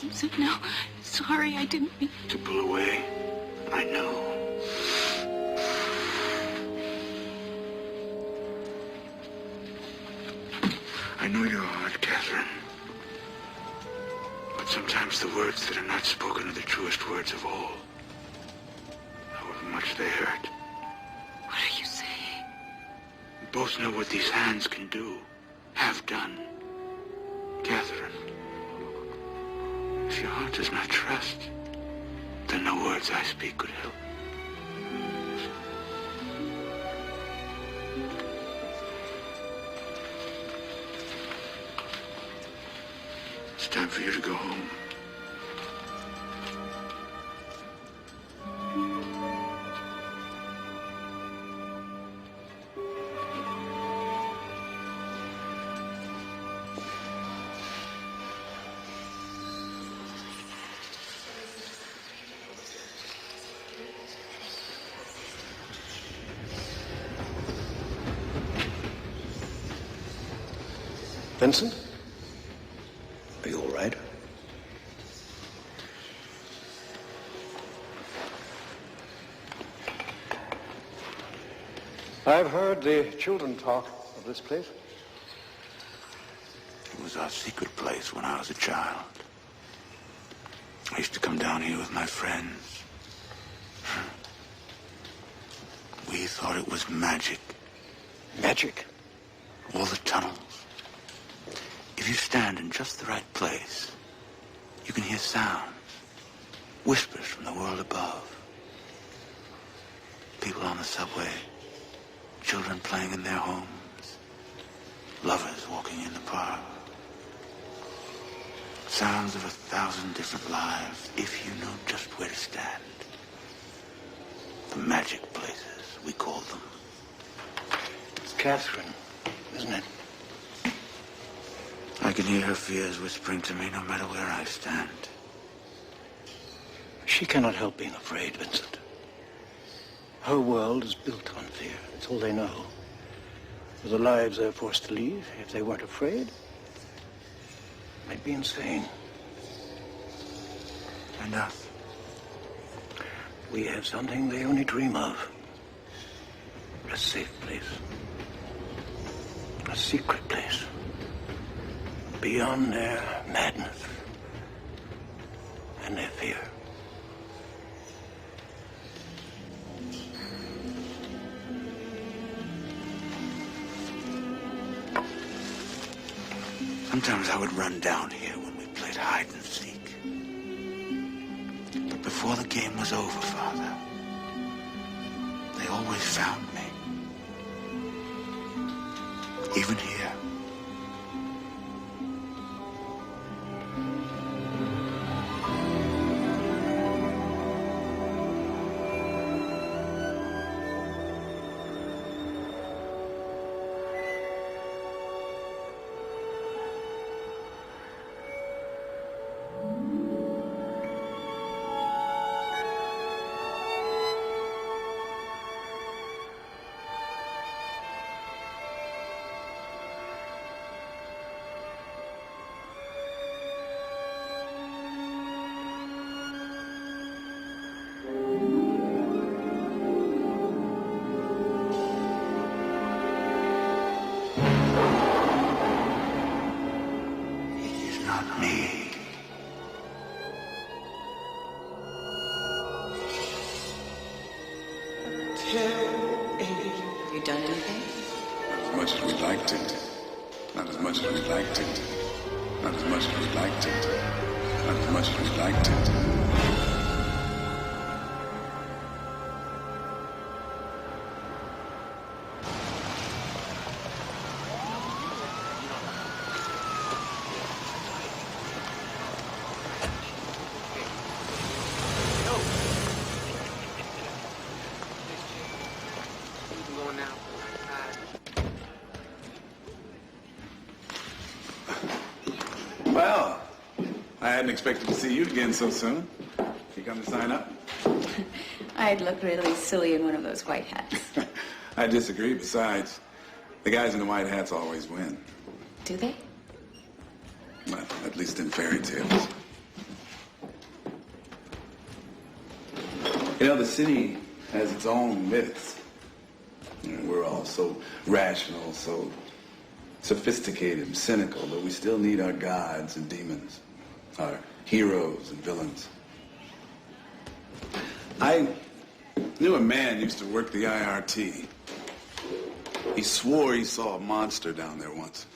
Vincent, no. Sorry, I didn't mean to pull away. I know. I know your heart, Catherine. But sometimes the words that are not spoken are the truest words of all. However much they hurt. What are you saying? We both know what these hands can do. Have done. Catherine, if your heart does not trust, then no words I speak could help. It's time for you to go home. Vincent? Are you all right? I've heard the children talk of this place. It was our secret place when I was a child. I used to come down here with my friends. We thought it was magic. Magic? All the tunnels. If you stand in just the right place, you can hear sounds, whispers from the world above. People on the subway, children playing in their homes, lovers walking in the park. Sounds of 1,000 different lives, if you know just where to stand. The magic places, we call them. It's Catherine, isn't it? I can hear her fears whispering to me no matter where I stand. She cannot help being afraid, Vincent. Her world is built on fear. It's all they know. For the lives they're forced to lead, if they weren't afraid, they'd be insane. And us? We have something they only dream of. A safe place. A secret place. Beyond their madness and their fear. Sometimes I would run down here when we played hide and seek. But before the game was over, Father, they always found me. Even here. Have you done anything? Not as much as we'd liked it. Not as much as we'd liked it. Not as much as we'd liked it. Not as much as we'd liked it. Well, I hadn't expected to see you again so soon. You come to sign up? I'd look really silly in one of those white hats. I disagree. Besides, the guys in the white hats always win. Do they? Well, at least in fairy tales. You know, the city has its own myths. You know, we're all so rational, so sophisticated and cynical, but we still need our gods and demons, our heroes and villains. I knew a man used to work the IRT. He swore he saw a monster down there once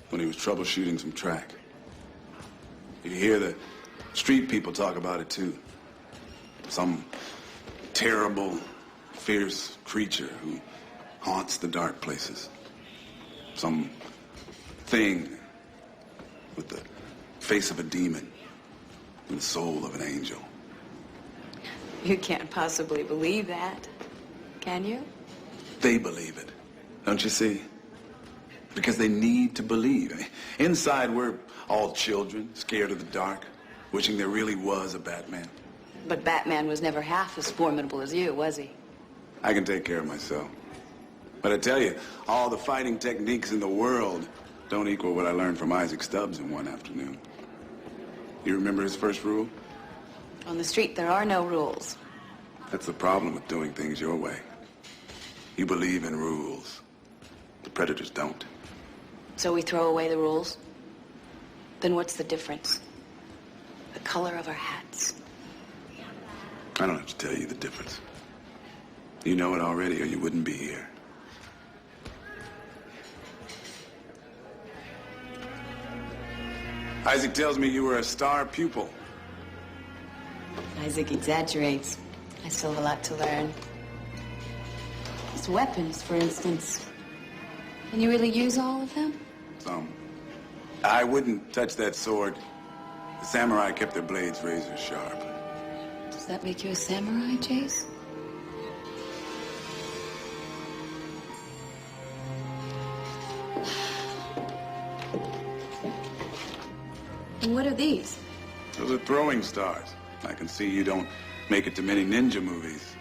when he was troubleshooting some track. You hear the street people talk about it too. Some terrible, fierce creature who haunts the dark places. Some thing with the face of a demon and the soul of an angel. You can't possibly believe that, can you? They believe it, don't you see? Because they need to believe. Inside, we're all children, scared of the dark, wishing there really was a Batman. But Batman was never half as formidable as you, was he? I can take care of myself. But I tell you, all the fighting techniques in the world don't equal what I learned from Isaac Stubbs in one afternoon. You remember his first rule? On the street, there are no rules. That's the problem with doing things your way. You believe in rules. The predators don't. So we throw away the rules? Then what's the difference? The color of our hats. I don't have to tell you the difference. You know it already, or you wouldn't be here. Isaac tells me you were a star pupil. Isaac exaggerates. I still have a lot to learn. His weapons, for instance. Can you really use all of them? Some. I wouldn't touch that sword. The samurai kept their blades razor sharp. Does that make you a samurai, Jace? And what are these? Those are throwing stars. I can see you don't make it to many ninja movies.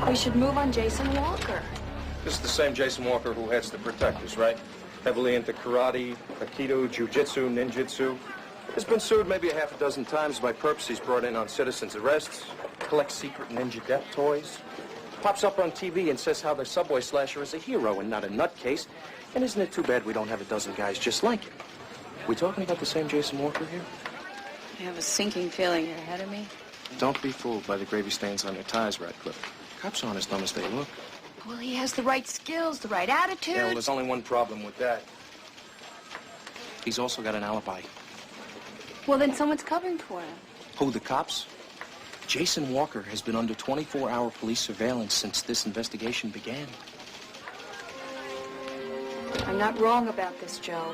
We should move on Jason Walker. This is the same Jason Walker who heads the Protectors, right? Heavily into karate, aikido, jiu-jitsu, ninjutsu. He's been sued maybe a half a dozen times by perps he's brought in on citizens' arrests, collects secret ninja death toys, pops up on TV and says how the subway slasher is a hero and not a nutcase. And isn't it too bad we don't have a dozen guys just like him? We talking about the same Jason Walker here? I have a sinking feeling you're ahead of me. Don't be fooled by the gravy stains on your ties, Radcliffe. Cops aren't as dumb as they look. Well, he has the right skills, the right attitude. Yeah, well, there's only one problem with that. He's also got an alibi. Well, then someone's covering for him. Who, the cops? Jason Walker has been under 24-hour police surveillance since this investigation began. I'm not wrong about this, Joe.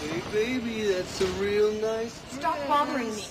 Hey, baby, that's a real nice Stop bothering me.